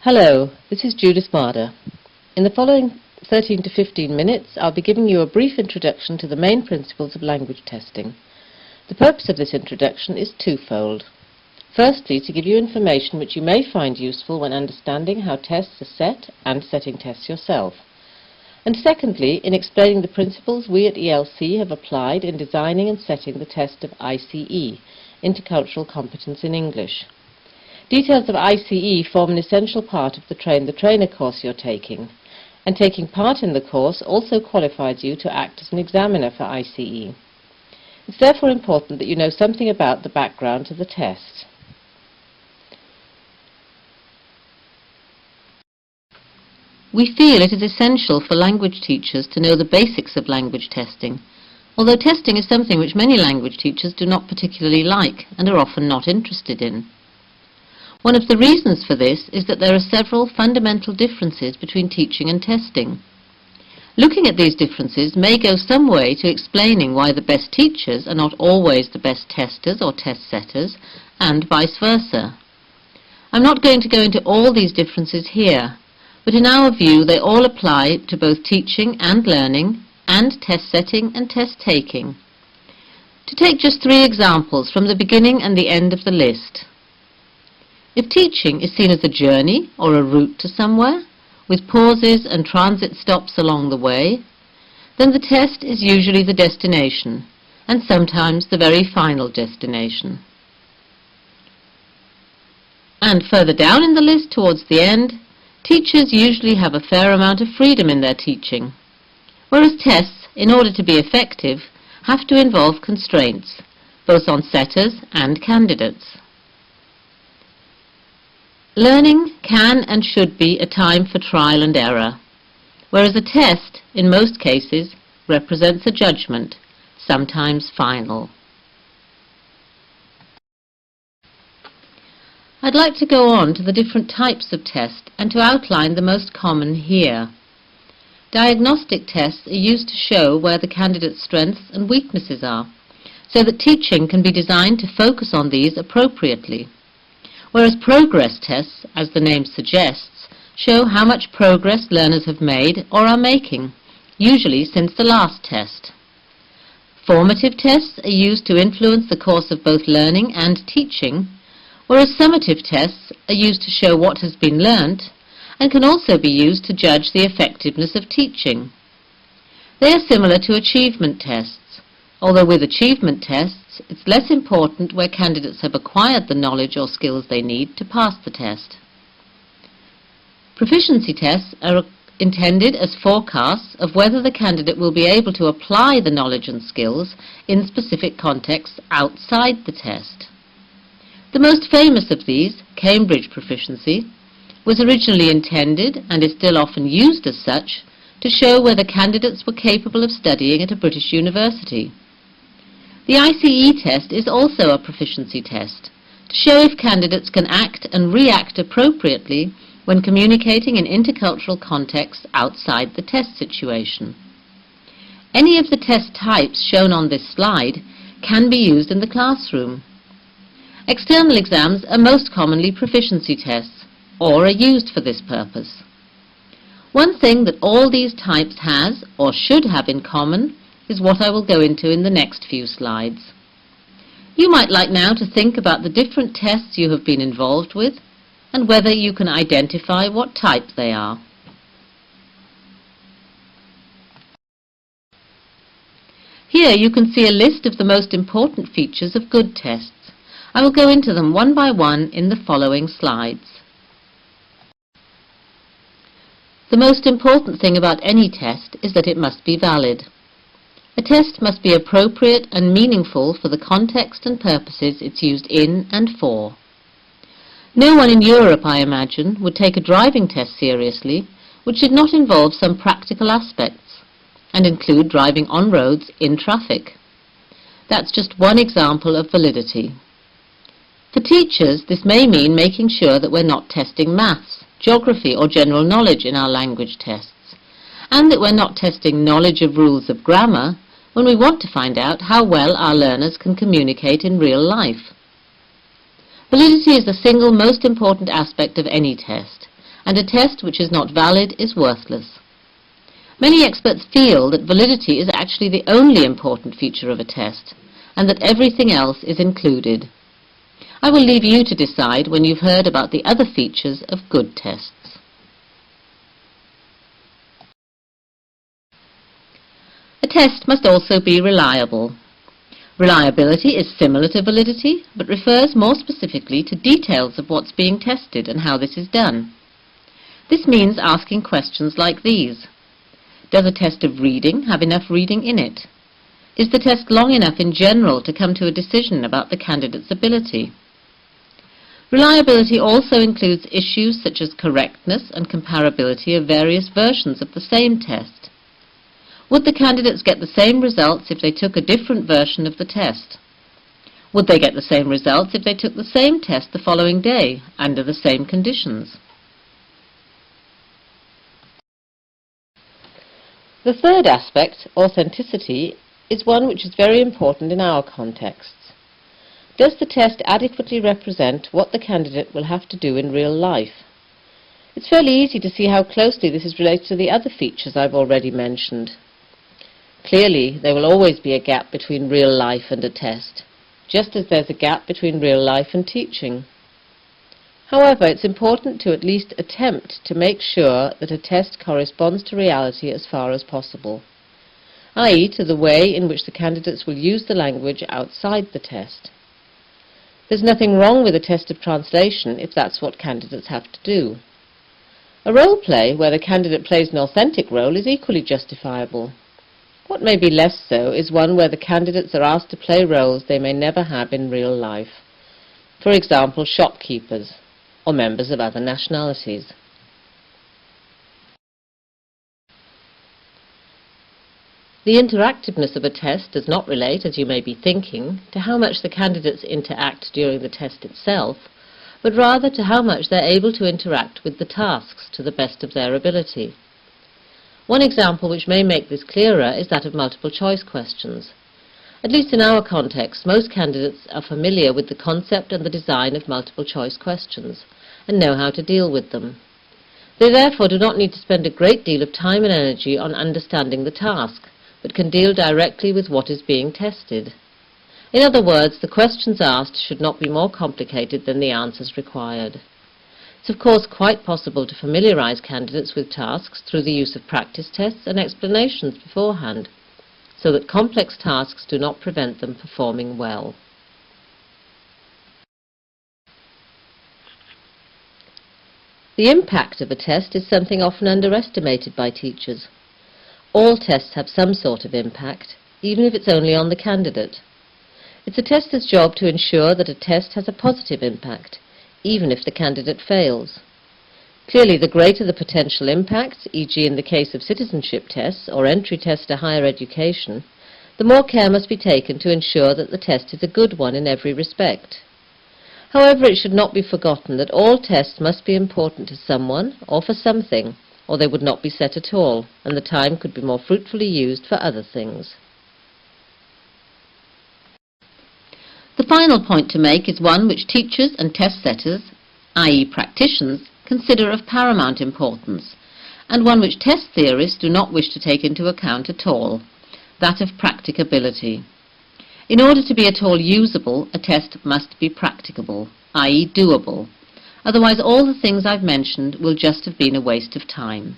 Hello, this is Judith Marder. In the following 13 to 15 minutes, I'll be giving you a brief introduction to the main principles of language testing. The purpose of this introduction is twofold. Firstly, to give you information which you may find useful when understanding how tests are set and setting tests yourself. And secondly, in explaining the principles we at ELC have applied in designing and setting the test of ICE, Intercultural Competence in English. Details of ICE form an essential part of the Train the Trainer course you're taking, and taking part in the course also qualifies you to act as an examiner for ICE. It's therefore important that you know something about the background to the test. We feel it is essential for language teachers to know the basics of language testing, although testing is something which many language teachers do not particularly like and are often not interested in. One of the reasons for this is that there are several fundamental differences between teaching and testing. Looking at these differences may go some way to explaining why the best teachers are not always the best testers or test setters, and vice versa. I'm not going to go into all these differences here, but in our view they all apply to both teaching and learning, and test setting and test taking. To take just 3 examples from the beginning and the end of the list. If teaching is seen as a journey or a route to somewhere, with pauses and transit stops along the way, then the test is usually the destination, and sometimes the very final destination. And further down in the list towards the end, teachers usually have a fair amount of freedom in their teaching, whereas tests, in order to be effective, have to involve constraints, both on setters and candidates. Learning can and should be a time for trial and error, whereas a test, in most cases, represents a judgment, sometimes final. I'd like to go on to the different types of test and to outline the most common here. Diagnostic tests are used to show where the candidate's strengths and weaknesses are, so that teaching can be designed to focus on these appropriately. Whereas progress tests, as the name suggests, show how much progress learners have made or are making, usually since the last test. Formative tests are used to influence the course of both learning and teaching, whereas summative tests are used to show what has been learnt and can also be used to judge the effectiveness of teaching. They are similar to achievement tests, although with achievement tests, it's less important where candidates have acquired the knowledge or skills they need to pass the test. Proficiency tests are intended as forecasts of whether the candidate will be able to apply the knowledge and skills in specific contexts outside the test. The most famous of these, Cambridge Proficiency, was originally intended, and is still often used as such, to show whether candidates were capable of studying at a British university. The ICE test is also a proficiency test, to show if candidates can act and react appropriately when communicating in intercultural contexts outside the test situation. Any of the test types shown on this slide can be used in the classroom. External exams are most commonly proficiency tests, or are used for this purpose. One thing that all these types has, or should have in common, is what I will go into in the next few slides. You might like now to think about the different tests you have been involved with and whether you can identify what type they are. Here you can see a list of the most important features of good tests. I will go into them one by one in the following slides. The most important thing about any test is that it must be valid. A test must be appropriate and meaningful for the context and purposes it's used in and for. No one in Europe, I imagine, would take a driving test seriously which did not involve some practical aspects and include driving on roads in traffic. That's just one example of validity. For teachers, this may mean making sure that we're not testing maths, geography or general knowledge in our language tests, and that we're not testing knowledge of rules of grammar when we want to find out how well our learners can communicate in real life. Validity is the single most important aspect of any test, and a test which is not valid is worthless. Many experts feel that validity is actually the only important feature of a test, and that everything else is included. I will leave you to decide when you've heard about the other features of good tests. A test must also be reliable. Reliability is similar to validity, but refers more specifically to details of what's being tested and how this is done. This means asking questions like these. Does a test of reading have enough reading in it? Is the test long enough in general to come to a decision about the candidate's ability? Reliability also includes issues such as correctness and comparability of various versions of the same test. Would the candidates get the same results if they took a different version of the test? Would they get the same results if they took the same test the following day, under the same conditions? The third aspect, authenticity, is one which is very important in our contexts. Does the test adequately represent what the candidate will have to do in real life? It's fairly easy to see how closely this is related to the other features I've already mentioned. Clearly, there will always be a gap between real life and a test, just as there's a gap between real life and teaching. However, it's important to at least attempt to make sure that a test corresponds to reality as far as possible, i.e. to the way in which the candidates will use the language outside the test. There's nothing wrong with a test of translation if that's what candidates have to do. A role play where the candidate plays an authentic role is equally justifiable. What may be less so is one where the candidates are asked to play roles they may never have in real life. For example, shopkeepers or members of other nationalities. The interactiveness of a test does not relate, as you may be thinking, to how much the candidates interact during the test itself, but rather to how much they're able to interact with the tasks to the best of their ability. One example which may make this clearer is that of multiple choice questions. At least in our context, most candidates are familiar with the concept and the design of multiple choice questions and know how to deal with them. They therefore do not need to spend a great deal of time and energy on understanding the task, but can deal directly with what is being tested. In other words, the questions asked should not be more complicated than the answers required. It's of course quite possible to familiarize candidates with tasks through the use of practice tests and explanations beforehand, so that complex tasks do not prevent them performing well. The impact of a test is something often underestimated by teachers. All tests have some sort of impact, even if it's only on the candidate. It's a tester's job to ensure that a test has a positive impact, even if the candidate fails. Clearly, the greater the potential impact, e.g. in the case of citizenship tests or entry tests to higher education, the more care must be taken to ensure that the test is a good one in every respect. However, it should not be forgotten that all tests must be important to someone or for something, or they would not be set at all, and the time could be more fruitfully used for other things. The final point to make is one which teachers and test setters, i.e. practitioners, consider of paramount importance, and one which test theorists do not wish to take into account at all, that of practicability. In order to be at all usable, a test must be practicable, i.e. doable. Otherwise all the things I've mentioned will just have been a waste of time.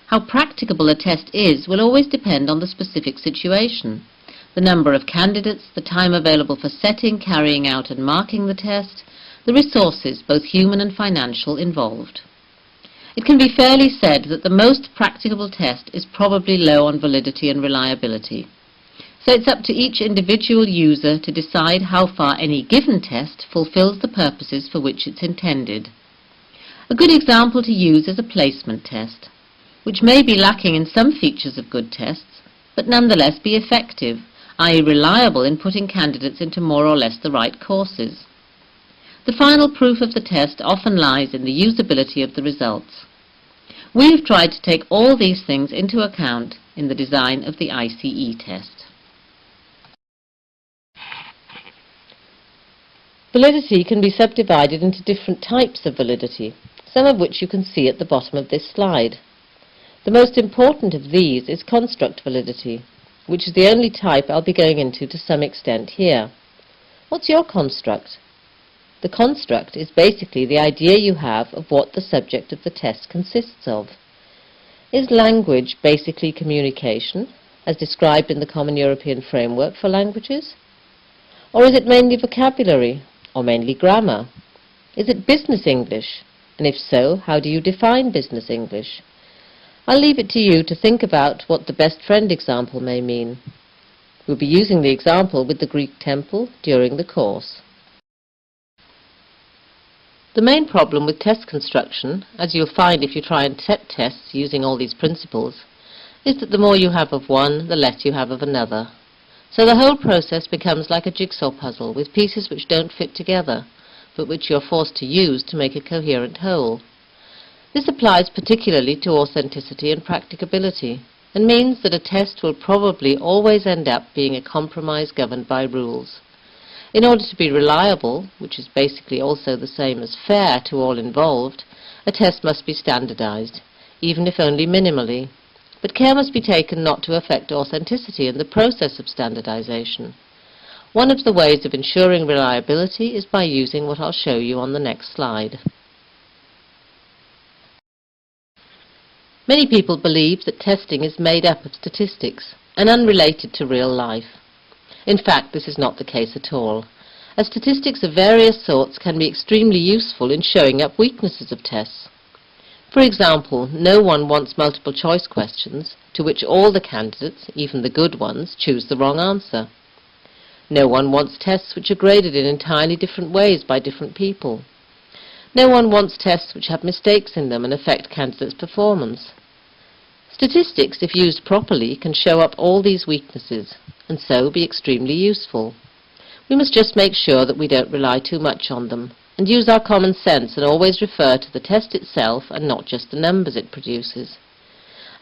How practicable a test is will always depend on the specific situation, the number of candidates, the time available for setting, carrying out and marking the test, the resources, both human and financial, involved. It can be fairly said that the most practicable test is probably low on validity and reliability. So it's up to each individual user to decide how far any given test fulfills the purposes for which it's intended. A good example to use is a placement test, which may be lacking in some features of good tests, but nonetheless be effective, i.e. reliable in putting candidates into more or less the right courses. The final proof of the test often lies in the usability of the results. We have tried to take all these things into account in the design of the ICE test. Validity can be subdivided into different types of validity. some of which you can see at the bottom of this slide. The most important of these is construct validity, which is the only type I'll be going into to some extent here. What's your construct? The construct is basically the idea you have of what the subject of the test consists of. Is language basically communication, as described in the Common European Framework for Languages? Or is it mainly vocabulary, or mainly grammar? Is it business English? And if so, how do you define business English? I'll leave it to you to think about what the best friend example may mean. We'll be using the example with the Greek temple during the course. The main problem with test construction, as you'll find if you try and set tests using all these principles, is that the more you have of one, the less you have of another. So the whole process becomes like a jigsaw puzzle with pieces which don't fit together, but which you're forced to use to make a coherent whole. This applies particularly to authenticity and practicability, and means that a test will probably always end up being a compromise governed by rules. In order to be reliable, which is basically also the same as fair to all involved, a test must be standardized, even if only minimally. But care must be taken not to affect authenticity in the process of standardization. One of the ways of ensuring reliability is by using what I'll show you on the next slide. Many people believe that testing is made up of statistics and unrelated to real life. In fact, this is not the case at all, as statistics of various sorts can be extremely useful in showing up weaknesses of tests. For example, no one wants multiple choice questions to which all the candidates, even the good ones, choose the wrong answer. No one wants tests which are graded in entirely different ways by different people. No one wants tests which have mistakes in them and affect candidates' performance. Statistics, if used properly, can show up all these weaknesses, and so be extremely useful. We must just make sure that we don't rely too much on them, and use our common sense and always refer to the test itself and not just the numbers it produces.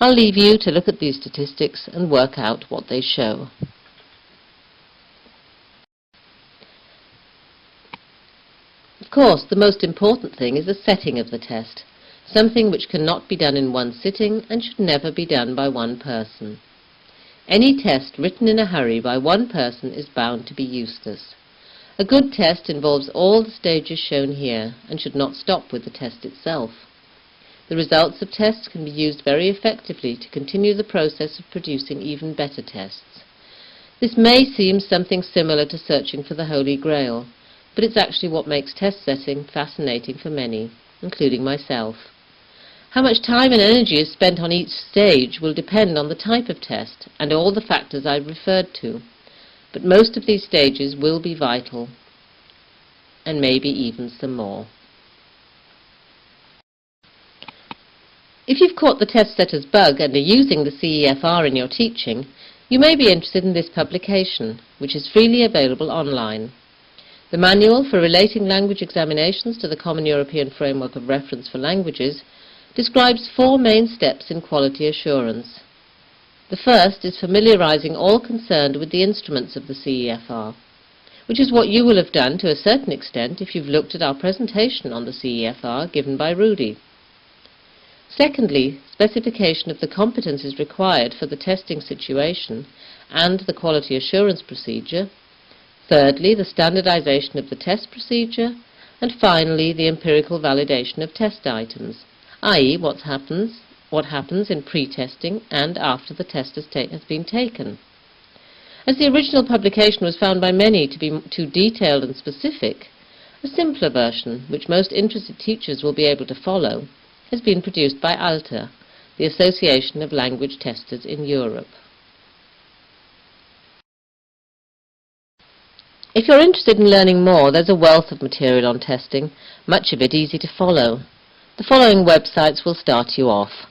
I'll leave you to look at these statistics and work out what they show. Of course, the most important thing is the setting of the test, something which cannot be done in one sitting and should never be done by one person. Any test written in a hurry by one person is bound to be useless. A good test involves all the stages shown here and should not stop with the test itself. The results of tests can be used very effectively to continue the process of producing even better tests. This may seem something similar to searching for the Holy Grail, but it's actually what makes test setting fascinating for many, including myself. How much time and energy is spent on each stage will depend on the type of test and all the factors I've referred to, but most of these stages will be vital, and maybe even some more. If you've caught the test setter's bug and are using the CEFR in your teaching, you may be interested in this publication, which is freely available online. The Manual for Relating Language Examinations to the Common European Framework of Reference for Languages describes 4 main steps in quality assurance. The first is familiarizing all concerned with the instruments of the CEFR, which is what you will have done to a certain extent if you've looked at our presentation on the CEFR given by Rudy. Secondly, specification of the competencies required for the testing situation and the quality assurance procedure. Thirdly, the standardization of the test procedure. And finally, the empirical validation of test items, i.e. what happens in pre-testing and after the test has been taken. As the original publication was found by many to be too detailed and specific, a simpler version, which most interested teachers will be able to follow, has been produced by ALTA, the Association of Language Testers in Europe. If you're interested in learning more, there's a wealth of material on testing, much of it easy to follow. The following websites will start you off.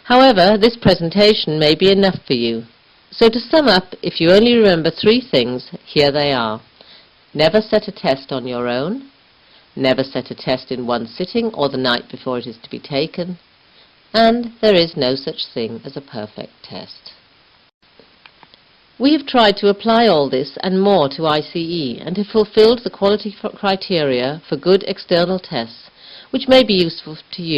However, this presentation may be enough for you. So to sum up, if you only remember 3 things, here they are. Never set a test on your own. Never set a test in one sitting or the night before it is to be taken. And there is no such thing as a perfect test. We have tried to apply all this and more to ICE and have fulfilled the quality criteria for good external tests which may be useful to you.